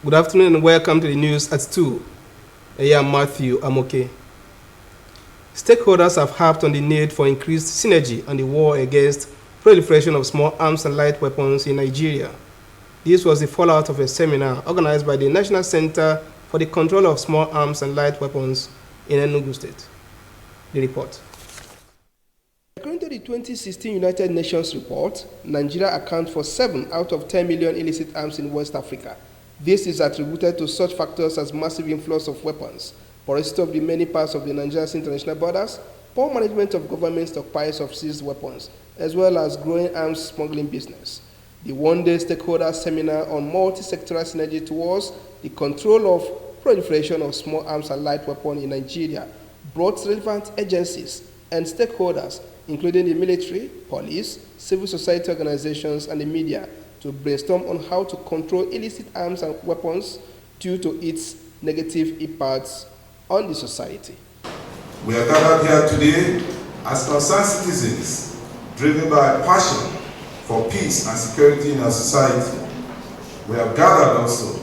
Good afternoon and welcome to the news at 2. I am Matthew Amoke. Stakeholders have harped on the need for increased synergy on the war against proliferation of small arms and light weapons in Nigeria. This was the fallout of a seminar organized by the National Center for the Control of Small Arms and Light Weapons in Enugu State. The report. According to the 2016 United Nations report, Nigeria accounts for 7 out of 10 million illicit arms in West Africa. This is attributed to such factors as massive influx of weapons, porosity of the many parts of the Nigeria's international borders, poor management of government stockpiles of seized weapons, as well as growing arms smuggling business. The one-day stakeholder seminar on multi-sectoral synergy towards the control of proliferation of small arms and light weapons in Nigeria brought relevant agencies and stakeholders, including the military, police, civil society organizations, and the media, to brainstorm on how to control illicit arms and weapons due to its negative impacts on the society. We are gathered here today as concerned citizens, driven by a passion for peace and security in our society. We have gathered also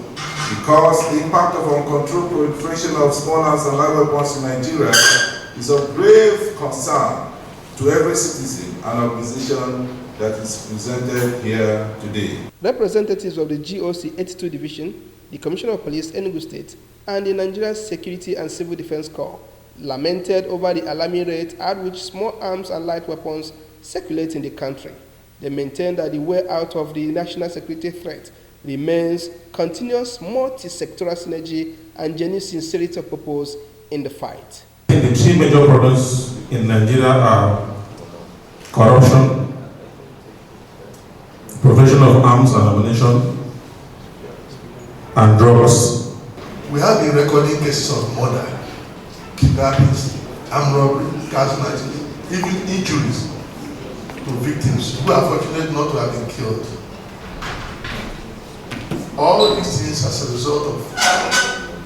because the impact of uncontrolled proliferation of small arms and light weapons in Nigeria is of grave concern to every citizen and organization that is presented here today. Representatives of the GOC 82 Division, the Commissioner of Police Enugu State, and the Nigerian Security and Civil Defense Corps lamented over the alarming rate at which small arms and light weapons circulate in the country. They maintain that the way out of the national security threat remains continuous multi-sectoral synergy and genuine sincerity of purpose in the fight. The three major problems in Nigeria are corruption, provision of arms and ammunition, and drugs. We have been recording cases of murder, kidnappings, armed robbery, car snatching, even injuries to victims who are fortunate not to have been killed. All these things as a result of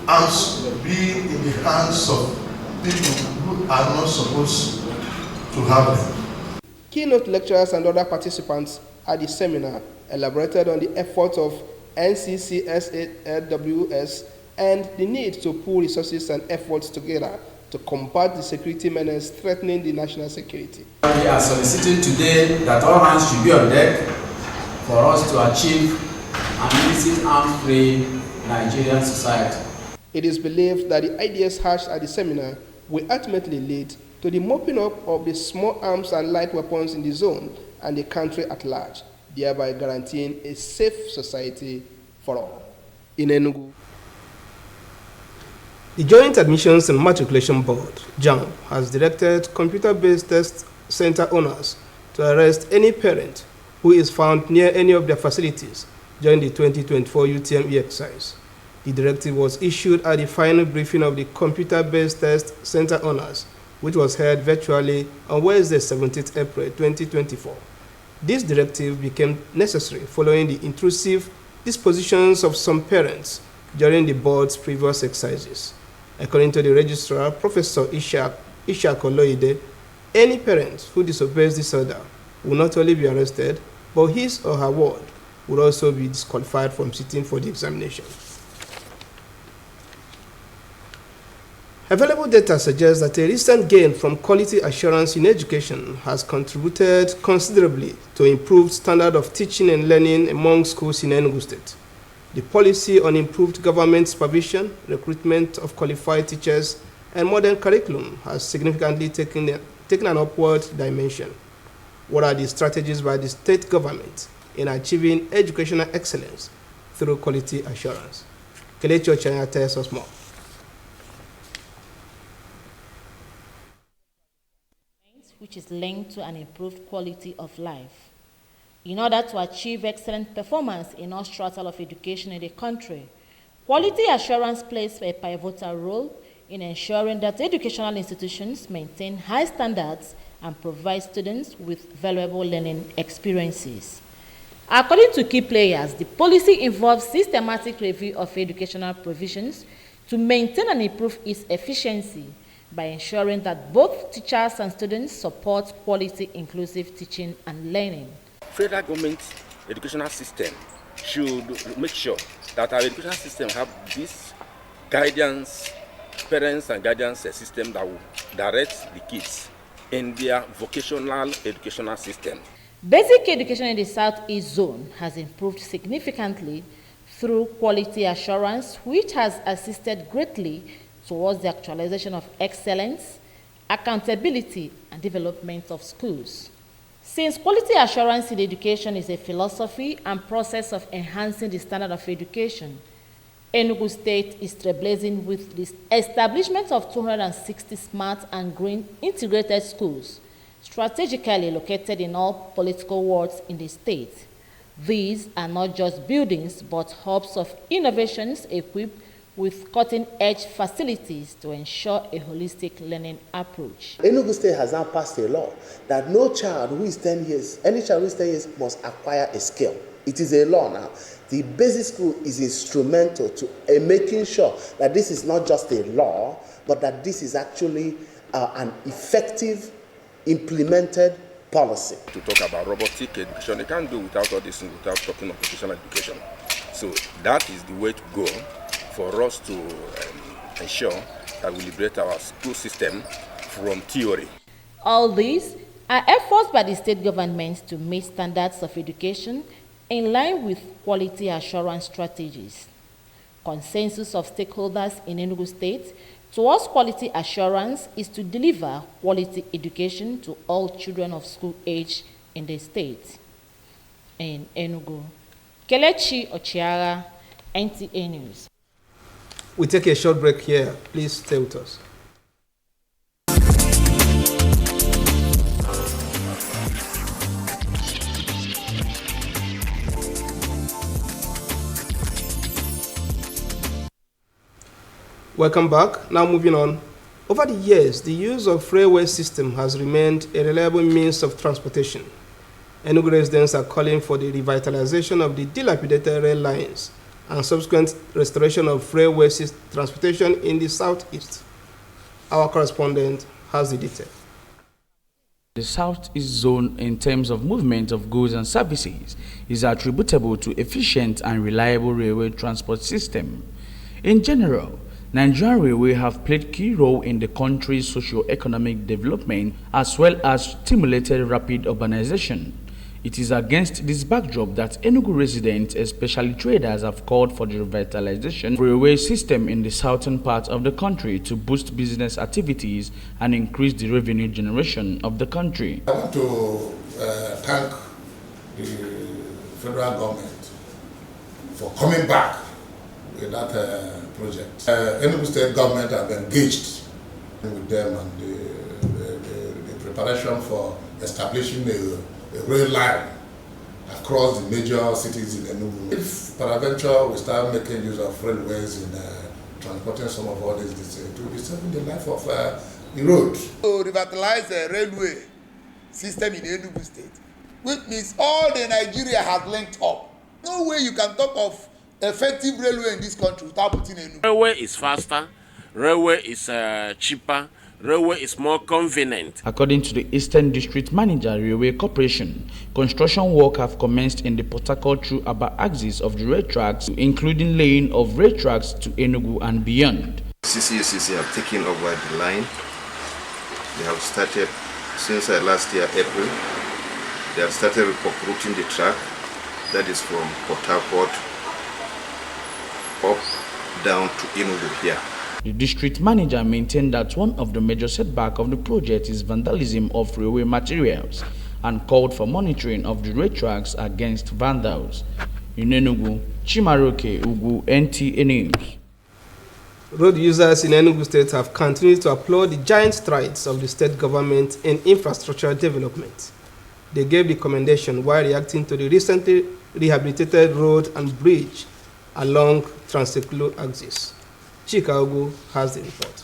arms being in the hands of people who are not supposed to have them. Keynote lecturers and other participants at the seminar elaborated on the efforts of NCCSAWS and the need to pool resources and efforts together to combat the security menace threatening the national security. We are soliciting today that all hands should be on deck for us to achieve an illicit arms-free Nigerian society. It is believed that the ideas hatched at the seminar will ultimately lead to the mopping up of the small arms and light weapons in the zone and the country at large, thereby guaranteeing a safe society for all. In Enugu, the Joint Admissions and Matriculation Board, JAMB, has directed computer-based test center owners to arrest any parent who is found near any of their facilities during the 2024 UTME exercise. The directive was issued at the final briefing of the computer-based test center owners, which was held virtually on Wednesday, 17th April 2024. This directive became necessary following the intrusive dispositions of some parents during the board's previous exercises. According to the registrar, Professor Ishak Oloide, any parent who disobeys this order will not only be arrested, but his or her ward will also be disqualified from sitting for the examination. Available data suggests that a recent gain from quality assurance in education has contributed considerably to improved standard of teaching and learning among schools in Enugu State. The policy on improved government supervision, recruitment of qualified teachers, and modern curriculum has significantly taken an upward dimension. What are the strategies by the state government in achieving educational excellence through quality assurance? Kelechi Ochanya tells us more. Which is linked to an improved quality of life. In order to achieve excellent performance in all strata of education in the country, quality assurance plays a pivotal role in ensuring that educational institutions maintain high standards and provide students with valuable learning experiences. According to key players, the policy involves systematic review of educational provisions to maintain and improve its efficiency by ensuring that both teachers and students support quality inclusive teaching and learning. Federal government educational system should make sure that our education system have this guidance, parents and guidance system that will direct the kids in their vocational educational system. Basic education in the Southeast Zone has improved significantly through quality assurance, which has assisted greatly towards the actualization of excellence, accountability, and development of schools. Since quality assurance in education is a philosophy and process of enhancing the standard of education, Enugu State is trailblazing with the establishment of 260 smart and green integrated schools, strategically located in all political wards in the state. These are not just buildings, but hubs of innovations equipped with cutting-edge facilities to ensure a holistic learning approach. Enugu State has now passed a law that no child who is 10 years, any child who is 10 years must acquire a skill. It is a law now. The basic school is instrumental to making sure that this is not just a law, but that this is actually an effective, implemented policy. To talk about robotic education, they can't do without all this without talking of vocational education. So that is the way to go for us to ensure that we liberate our school system from theory. All these are efforts by the state government to meet standards of education in line with quality assurance strategies. Consensus of stakeholders in Enugu State towards quality assurance is to deliver quality education to all children of school age in the state. In Enugu, Kelechi Ochiara, NTA News. We take a short break here. Please stay with us. Welcome back. Now moving on. Over the years, the use of railway system has remained a reliable means of transportation. Enugu residents are calling for the revitalization of the dilapidated rail lines and subsequent restoration of railway transportation in the southeast. Our correspondent has the detail. The Southeast Zone, in terms of movement of goods and services, is attributable to efficient and reliable railway transport system. In general, Nigerian Railway have played key role in the country's socio-economic development as well as stimulated rapid urbanization. It is against this backdrop that Enugu residents, especially traders, have called for the revitalization of the railway system in the southern part of the country to boost business activities and increase the revenue generation of the country. I want to thank the federal government for coming back with that project. Enugu State government have engaged with them and the preparation for establishing a rail line across the major cities in Enugu. If peradventure we start making use of railways in transporting some of all this, it will be saving the life of the road. To revitalize the railway system in Enugu State, which means all the Nigeria has linked up. No way you can talk of effective railway in this country without putting Enugu. Railway is faster, railway is cheaper, railway is more convenient. According to the Eastern District Manager, Railway Corporation, construction work have commenced in the Port Harcourt through Aba axis of the rail tracks, including laying of rail tracks to Enugu and beyond. CCUCC have taken over the line. They have started since last year, April. They have started rerouting the track that is from Port Harcourt up down to Enugu here. The district manager maintained that one of the major setbacks of the project is vandalism of railway materials and called for monitoring of the rail tracks against vandals. In Enugu, Chimaroke Ugu, NTA News. Road users in Enugu State have continued to applaud the giant strides of the state government in infrastructure development. They gave the commendation while reacting to the recently rehabilitated road and bridge along Transekulu axis. Chika Ogu has the report.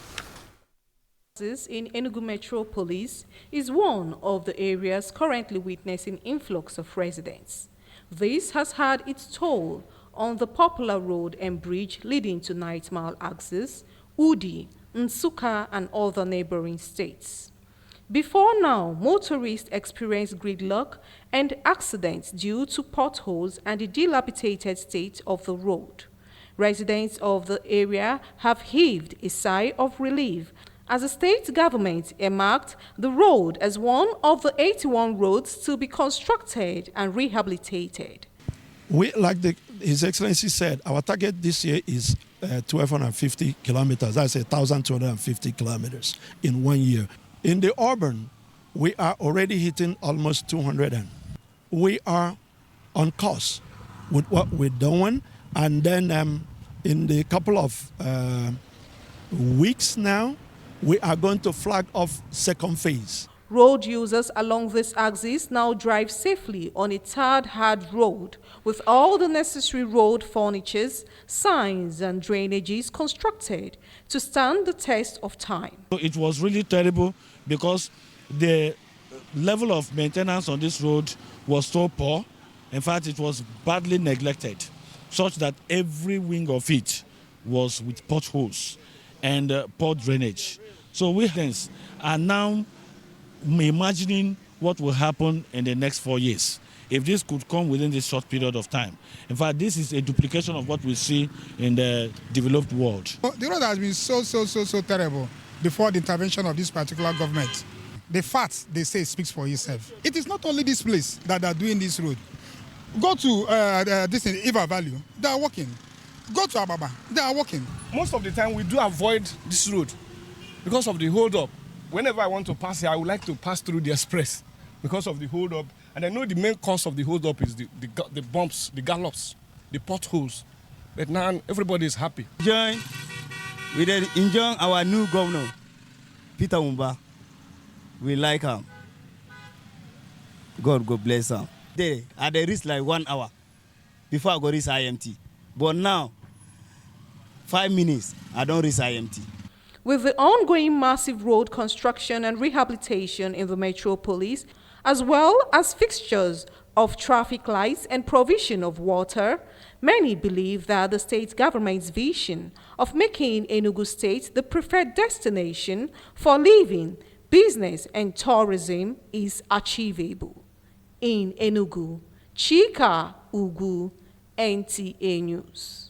In Enugu Metropolis is one of the areas currently witnessing influx of residents. This has had its toll on the popular road and bridge leading to 9 Mile axis, Udi, Nsukka, and other neighboring states. Before now, motorists experience gridlock and accidents due to potholes and the dilapidated state of the road. Residents of the area have heaved a sigh of relief as the state government earmarked the road as one of the 81 roads to be constructed and rehabilitated. Like His Excellency said, our target this year is 1,250 kilometers. That's 1,250 kilometers in 1 year. In the urban, we are already hitting almost 200. We are on course with what we're doing. And then in the couple of weeks now, we are going to flag off second phase. Road users along this axis now drive safely on a tarred hard road with all the necessary road furnitures, signs and drainages constructed to stand the test of time. It was really terrible because the level of maintenance on this road was so poor. In fact, it was badly neglected, such that every wing of it was with potholes and poor drainage. So we are now imagining what will happen in the next 4 years if this could come within this short period of time. In fact, this is a duplication of what we see in the developed world. The road has been so terrible before the intervention of this particular government. The fact, they say, speaks for itself. It is not only this place that are doing this road. Go to this in Iva Valley, they are working. Go to Ababa, they are working. Most of the time we do avoid this road because of the hold-up. Whenever I want to pass here, I would like to pass through the express because of the hold-up. And I know the main cause of the hold-up is the bumps, the gallops, the potholes. But now everybody is happy. We did enjoy our new governor, Peter Umba. We like him. God bless him. They reach like 1 hour before I go reach IMT. But now, 5 minutes, I don't reach IMT. With the ongoing massive road construction and rehabilitation in the metropolis, as well as fixtures of traffic lights and provision of water, many believe that the state government's vision of making Enugu State the preferred destination for living, business and tourism is achievable. In Enugu, Chika Ugu, NTA News.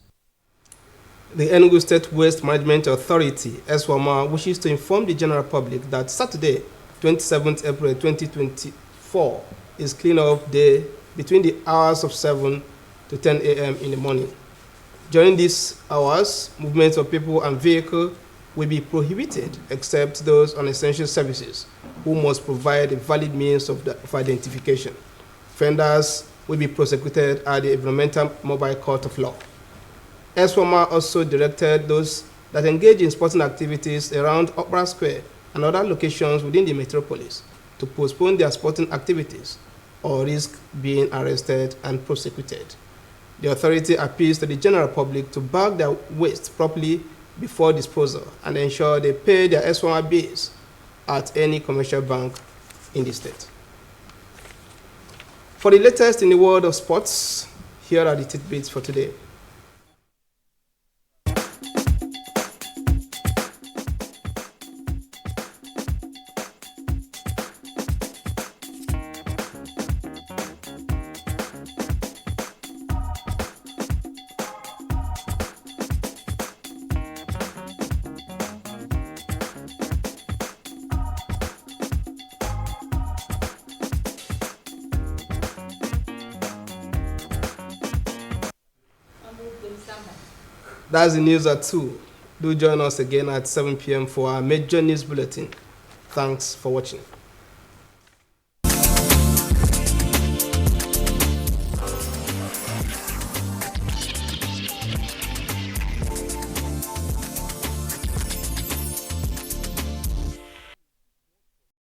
The Enugu State Waste Management Authority, ESWAMA, wishes to inform the general public that Saturday, 27th April 2024, is clean-up day between the hours of 7 to 10 a.m. in the morning. During these hours, movements of people and vehicles will be prohibited except those on essential services who must provide a valid means of identification. Offenders will be prosecuted at the Environmental Mobile Court of Law. ESWAMA also directed those that engage in sporting activities around Opera Square and other locations within the metropolis to postpone their sporting activities or risk being arrested and prosecuted. The authority appeals to the general public to bag their waste properly before disposal and ensure they pay their ESWAMA bills at any commercial bank in the state. For the latest in the world of sports, here are the tidbits for today. That's the news at 2. Do join us again at 7 p.m. for our major news bulletin. Thanks for watching.